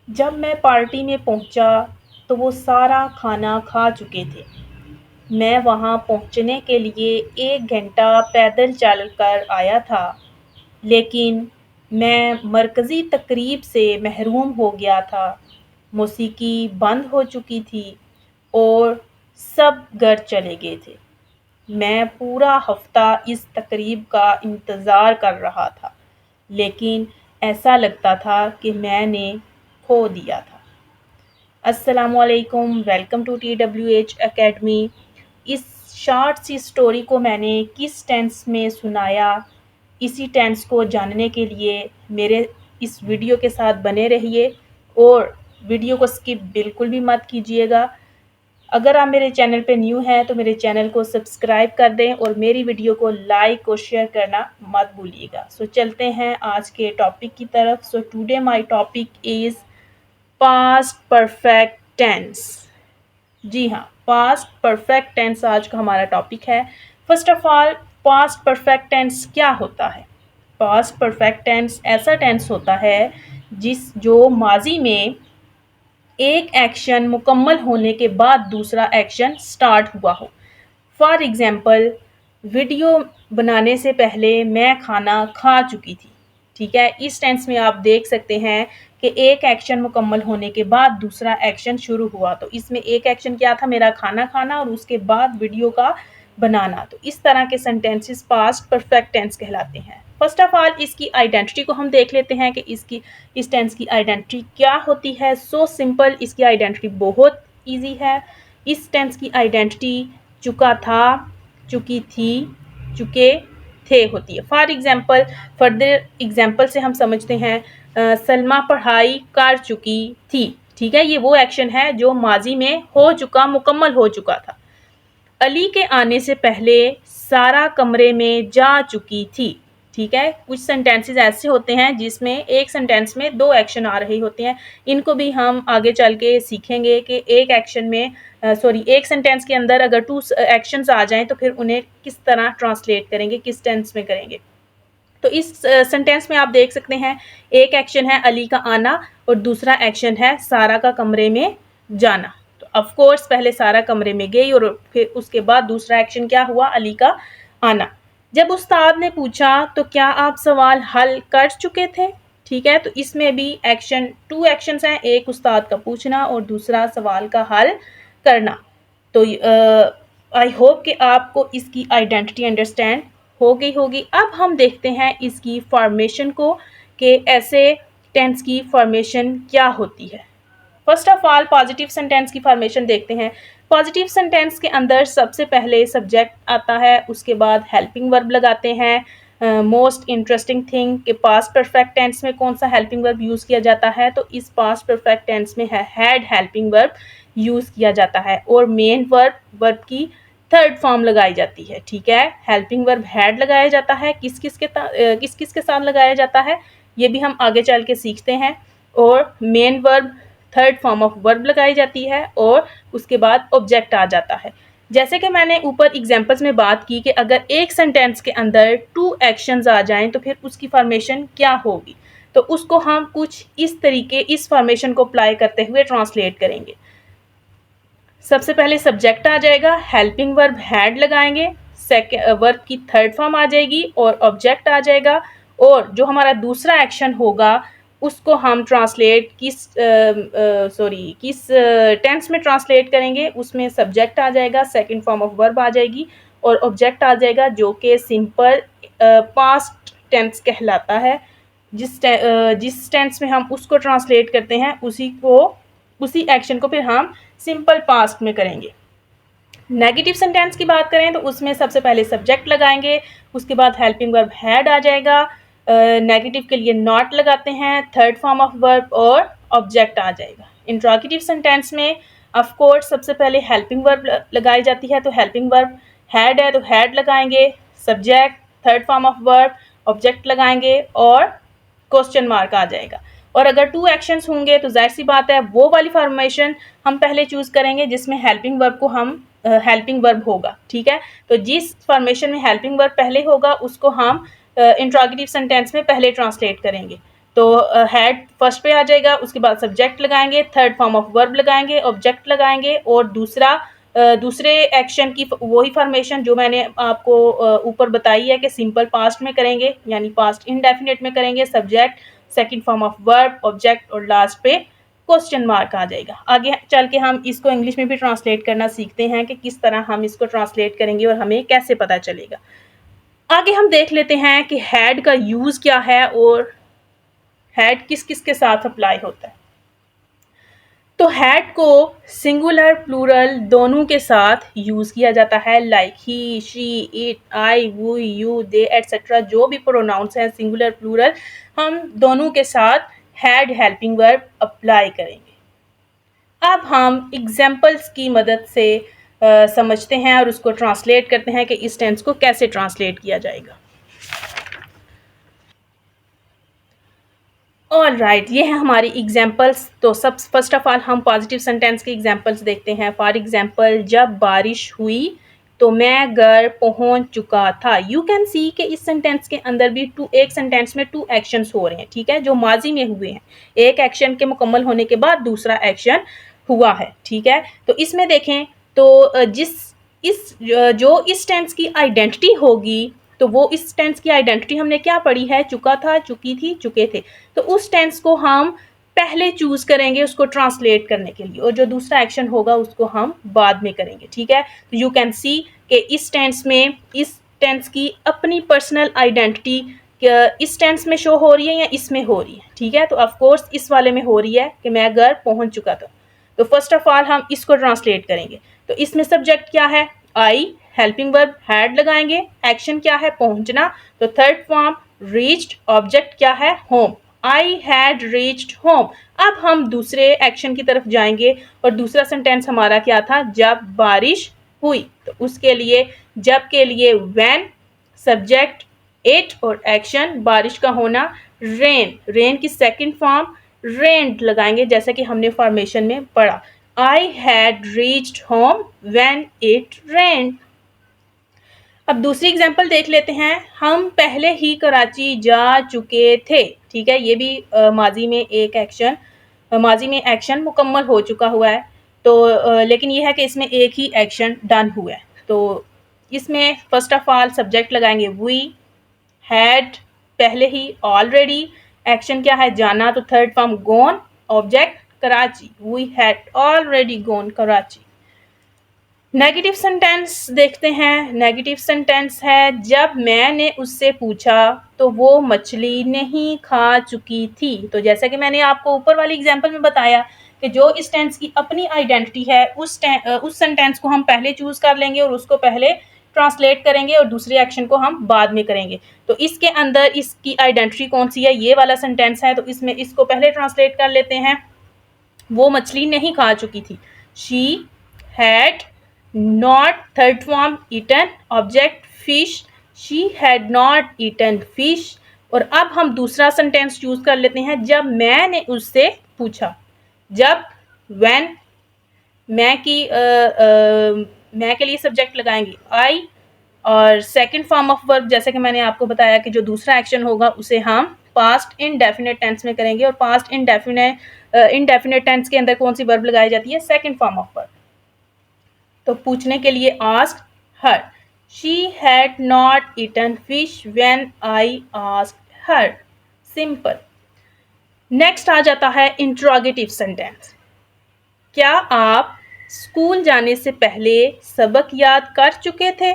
जब मैं पार्टी में पहुंचा तो वो सारा खाना खा चुके थे। मैं वहां पहुंचने के लिए 1 घंटा पैदल चलकर आया था, लेकिन मैं मरकज़ी तकरीब से महरूम हो गया था। मौसीकी बंद हो चुकी थी और सब घर चले गए थे। मैं पूरा हफ्ता इस तकरीब का इंतज़ार कर रहा था, लेकिन ऐसा लगता था कि मैंने खो दिया था। अस्सलामुअलैकुम, वेलकम टू TWH एकेडमी। इस शॉर्ट सी स्टोरी को मैंने किस टेंस में सुनाया, इसी टेंस को जानने के लिए मेरे इस वीडियो के साथ बने रहिए और वीडियो को स्किप बिल्कुल भी मत कीजिएगा। अगर आप मेरे चैनल पे न्यू हैं तो मेरे चैनल को सब्सक्राइब कर दें और मेरी वीडियो को लाइक और शेयर करना मत भूलिएगा। सो चलते हैं आज के टॉपिक की तरफ। So today my topic is past perfect tense. जी हाँ, पास्ट परफेक्ट टेंस आज का हमारा टॉपिक है। First of all, past perfect tense क्या होता है? पास्ट परफेक्ट टेंस ऐसा टेंस होता है जो माजी में एक एक्शन मुकम्मल होने के बाद दूसरा एक्शन स्टार्ट हुआ हो। फॉर एग्ज़ाम्पल, वीडियो बनाने से पहले मैं खाना खा चुकी थी। ठीक है, इस टेंस में आप देख सकते हैं कि एक एक्शन मुकम्मल होने के बाद दूसरा एक्शन शुरू हुआ। तो इसमें एक एक्शन क्या था? मेरा खाना खाना, और उसके बाद वीडियो का बनाना। तो इस तरह के सेंटेंसेस पास्ट परफेक्ट टेंस कहलाते हैं। फर्स्ट ऑफ ऑल, इसकी आइडेंटिटी को हम देख लेते हैं कि इस टेंस की आइडेंटिटी क्या होती है। सो सिंपल, इसकी आइडेंटिटी बहुत ईजी है। इस टेंस की आइडेंटिटी चुका था, चुकी थी, चुके थे होती है। फॉर एग्जाम्पल, फर्दर एग्जाम्पल से हम समझते हैं, सलमा पढ़ाई कर चुकी थी। ठीक है, ये वो एक्शन है जो माजी में हो चुका, मुकम्मल हो चुका था। अली के आने से पहले सारा कमरे में जा चुकी थी। ठीक है, कुछ सेंटेंसेस ऐसे होते हैं जिसमें एक सेंटेंस में दो एक्शन आ रहे होते हैं। इनको भी हम आगे चल के सीखेंगे कि एक एक्शन में एक सेंटेंस के अंदर अगर 2 एक्शंस आ जाएं तो फिर उन्हें किस तरह ट्रांसलेट करेंगे, किस टेंस में करेंगे। तो इस सेंटेंस में आप देख सकते हैं, एक एक्शन है अली का आना और दूसरा एक्शन है सारा का कमरे में जाना। तो ऑफ कोर्स पहले सारा कमरे में गई और फिर उसके बाद दूसरा एक्शन क्या हुआ? अली का आना। जब उस्ताद ने पूछा तो क्या आप सवाल हल कर चुके थे? ठीक है, तो इसमें भी टू एक्शंस हैं, एक उस्ताद का पूछना और दूसरा सवाल का हल करना। तो आई होप कि आपको इसकी आइडेंटिटी अंडरस्टैंड हो गई होगी। अब हम देखते हैं इसकी फॉर्मेशन को कि ऐसे टेंस की फॉर्मेशन क्या होती है। First of all, positive sentence की फॉर्मेशन देखते हैं। पॉजिटिव सेंटेंस के अंदर सबसे पहले सब्जेक्ट आता है, उसके बाद हेल्पिंग वर्ब लगाते हैं। मोस्ट इंटरेस्टिंग थिंग कि पास्ट परफेक्ट टेंस में कौन सा हेल्पिंग वर्ब यूज़ किया जाता है, तो इस पास्ट परफेक्ट टेंस में है हैड हेल्पिंग वर्ब यूज़ किया जाता है और मेन वर्ब की थर्ड फॉर्म लगाई जाती है। ठीक है, हेल्पिंग वर्ब हैड लगाया जाता है, किस किस के साथ लगाया जाता है ये भी हम आगे चल के सीखते हैं। और main verb third form of verb लगाई जाती है और उसके बाद ऑब्जेक्ट आ जाता है। जैसे कि मैंने ऊपर एग्जांपल्स में बात की कि अगर एक सेंटेंस के अंदर 2 एक्शंस आ जाएं तो फिर उसकी फॉर्मेशन क्या होगी, तो उसको हम कुछ इस तरीके इस फॉर्मेशन को अप्लाई करते हुए ट्रांसलेट करेंगे। सबसे पहले सब्जेक्ट आ जाएगा, हेल्पिंग वर्ब हैड लगाएंगे, वर्ब की थर्ड फॉर्म आ जाएगी और ऑब्जेक्ट आ जाएगा। और जो हमारा दूसरा एक्शन होगा उसको हम ट्रांसलेट किस टेंस में ट्रांसलेट करेंगे, उसमें सब्जेक्ट आ जाएगा, सेकंड फॉर्म ऑफ वर्ब आ जाएगी और ऑब्जेक्ट आ जाएगा, जो कि सिंपल पास्ट टेंस कहलाता है। जिस टेंस में हम उसको ट्रांसलेट करते हैं उसी एक्शन को फिर हम सिंपल पास्ट में करेंगे। नेगेटिव सेंटेंस की बात करें तो उसमें सबसे पहले सब्जेक्ट लगाएंगे, उसके बाद हेल्पिंग वर्ब हैड आ जाएगा, नेगेटिव के लिए नॉट लगाते हैं, थर्ड फॉर्म ऑफ वर्ब और ऑब्जेक्ट आ जाएगा। इंट्रोगेटिव सेंटेंस में ऑफ कोर्स सबसे पहले हेल्पिंग वर्ब लगाई जाती है, तो हेल्पिंग वर्ब हैड है तो हैड लगाएंगे, subject, third form of verb, object लगाएंगे और क्वेश्चन मार्क आ जाएगा। और अगर 2 एक्शंस होंगे तो जाहिर सी बात है वो वाली फॉर्मेशन हम पहले चूज़ करेंगे जिसमें हेल्पिंग वर्ब को हम हेल्पिंग वर्ब होगा। ठीक है, तो जिस फॉर्मेशन में हेल्पिंग वर्ब पहले होगा उसको हम इंट्रोगेटिव सेंटेंस में पहले ट्रांसलेट करेंगे। तो हैड फर्स्ट पे आ जाएगा, उसके बाद सब्जेक्ट लगाएंगे, थर्ड फॉर्म ऑफ वर्ब लगाएंगे, ऑब्जेक्ट लगाएंगे और दूसरे एक्शन की वही फॉर्मेशन जो मैंने आपको ऊपर बताई है कि सिंपल पास्ट में करेंगे, यानी पास्ट इंडेफिनिट में करेंगे, subject, second form of verb, object और लास्ट पे क्वेश्चन मार्क आ जाएगा। आगे चल के हम इसको इंग्लिश में भी ट्रांसलेट करना सीखते हैं कि किस तरह हम इसको ट्रांसलेट करेंगे और हमें कैसे पता चलेगा। आगे हम देख लेते हैं कि हैड का यूज क्या है और हैड किस किस के साथ अप्लाई होता है। तो हैड को सिंगुलर प्लूरल दोनों के साथ यूज किया जाता है, लाइक ही, शी, इट, आई, वो, यू, दे एटसेट्रा, जो भी प्रोनाउंस हैं सिंगुलर प्लूरल, हम दोनों के साथ हैड हेल्पिंग वर्ब अप्लाई करेंगे। अब हम एग्जाम्पल्स की मदद से समझते हैं और उसको ट्रांसलेट करते हैं कि इस टेंस को कैसे ट्रांसलेट किया जाएगा। ऑल राइट, ये है हमारी एग्जाम्पल्स। तो सब फर्स्ट ऑफ ऑल हम पॉजिटिव सेंटेंस के एग्जाम्पल्स देखते हैं। फॉर एग्जाम्पल, जब बारिश हुई तो मैं घर पहुंच चुका था। यू कैन सी कि इस सेंटेंस के अंदर भी एक सेंटेंस में 2 एक्शंस हो रहे हैं, ठीक है, जो माजी में हुए हैं। एक एक्शन के मुकम्मल होने के बाद दूसरा एक्शन हुआ है, ठीक है। तो इसमें देखें तो जो इस टेंस की आइडेंटिटी होगी, तो वो इस टेंस की आइडेंटिटी हमने क्या पढ़ी है, चुका था, चुकी थी, चुके थे। तो उस टेंस को हम पहले चूज करेंगे उसको ट्रांसलेट करने के लिए, और जो दूसरा एक्शन होगा उसको हम बाद में करेंगे, ठीक है। तो यू कैन सी कि इस टेंस की अपनी पर्सनल आइडेंटिटी इस टेंस में शो हो रही है या इसमें हो रही है, ठीक है। तो ऑफ कोर्स इस वाले में हो रही है कि मैं घर पहुंच चुका था। तो फर्स्ट ऑफ ऑल हम इसको ट्रांसलेट करेंगे। तो इसमें सब्जेक्ट क्या है, आई, हेल्पिंग वर्ब हैड लगाएंगे, एक्शन क्या है, पहुंचना, तो थर्ड फॉर्म रीच्ड, ऑब्जेक्ट क्या है, home, I had reached home. अब हम दूसरे एक्शन की तरफ जाएंगे और दूसरा सेंटेंस हमारा क्या था, जब बारिश हुई। तो उसके लिए जब के लिए व्हेन, सब्जेक्ट इट और एक्शन बारिश का होना रेन, रेन की सेकंड फॉर्म रेन्ड लगाएंगे, जैसा कि हमने फॉर्मेशन में पढ़ा, I had reached home when it रेन्ड। अब दूसरी एग्जांपल देख लेते हैं। हम पहले ही कराची जा चुके थे, ठीक है। ये भी माजी में एक्शन मुकम्मल हो चुका हुआ है। तो लेकिन ये है कि इसमें एक ही एक्शन डन हुआ है। तो इसमें फर्स्ट ऑफ ऑल सब्जेक्ट लगाएंगे वी, हैड पहले ही, ऑलरेडी, एक्शन क्या है, जाना, तो third form gone, object Karachi, we had already gone Karachi. Negative sentence देखते हैं। नेगेटिव सेंटेंस है, जब मैंने उससे पूछा तो वो मछली नहीं खा चुकी थी। तो जैसा कि मैंने आपको ऊपर वाली एग्जांपल में बताया कि जो इस टेंस की अपनी आइडेंटिटी है उस सेंटेंस को हम पहले चूज कर लेंगे और उसको पहले ट्रांसलेट करेंगे और दूसरे एक्शन को हम बाद में करेंगे। तो इसके अंदर इसकी आइडेंटिटी कौन सी है, ये वाला सेंटेंस है। तो इसमें इसको पहले ट्रांसलेट कर लेते हैं। वो मछली नहीं खा चुकी थी, she had not, third form eaten, object fish, she had not eaten fish. और अब हम दूसरा सेंटेंस चूज कर लेते हैं, जब मैंने उससे पूछा। जब व्हेन, मैं के लिए सब्जेक्ट लगाएंगे आई, और सेकंड फॉर्म ऑफ वर्ब जैसे कि मैंने आपको बताया कि जो दूसरा एक्शन होगा उसे हम पास्ट इनडेफिनेट टेंस में करेंगे, और पास्ट इनडेफिनेट टेंस के अंदर कौन सी वर्ब लगाई जाती है, सेकंड फॉर्म ऑफ वर्ब। तो पूछने के लिए asked her, she had not eaten fish when I asked her, simple. Next आ जाता है इंट्रोगेटिव सेंटेंस। क्या आप स्कूल जाने से पहले सबक याद कर चुके थे।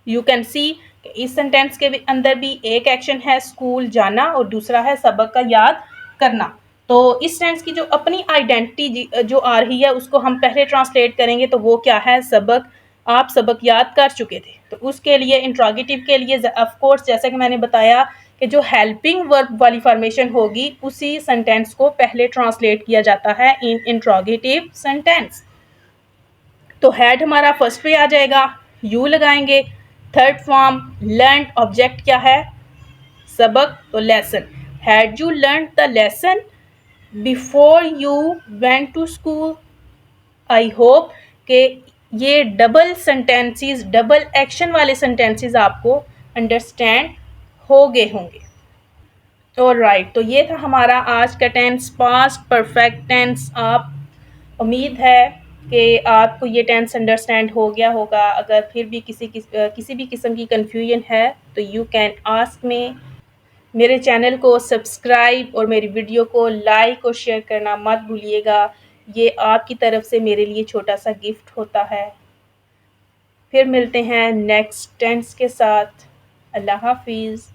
यू कैन सी इस सेंटेंस के अंदर भी एक एक्शन है स्कूल जाना और दूसरा है सबक का याद करना। तो इस टेंस की जो अपनी आइडेंटिटी जो आ रही है उसको हम पहले ट्रांसलेट करेंगे, तो वो क्या है, सबक, आप सबक याद कर चुके थे। तो उसके लिए इंट्रोगेटिव के लिए ऑफ कोर्स जैसा कि मैंने बताया कि जो हेल्पिंग वर्ब वाली फॉर्मेशन होगी उसी सेंटेंस को पहले ट्रांसलेट किया जाता है इन इंट्रोगेटिव सेंटेंस। तो हैड हमारा फर्स्ट पे आ जाएगा, यू लगाएंगे, थर्ड फॉर्म लर्न, ऑब्जेक्ट क्या है, सबक, तो lesson, had you learn the lesson before you went to school. I hope कि ये डबल सेंटेंसेस, डबल एक्शन वाले सेंटेंसेस आपको अंडरस्टैंड हो गए होंगे। ऑलराइट, तो ये था हमारा आज का टेंस, पास्ट परफेक्ट टेंस। आप उम्मीद है कि आपको ये टेंस अंडरस्टैंड हो गया होगा। अगर फिर भी किसी भी किस्म की कन्फ्यूजन है तो यू कैन आस्क मी। मेरे चैनल को सब्सक्राइब और मेरी वीडियो को लाइक और शेयर करना मत भूलिएगा। ये आपकी तरफ से मेरे लिए छोटा सा गिफ्ट होता है। फिर मिलते हैं नेक्स्ट टेंस के साथ। अल्लाह हाफिज़।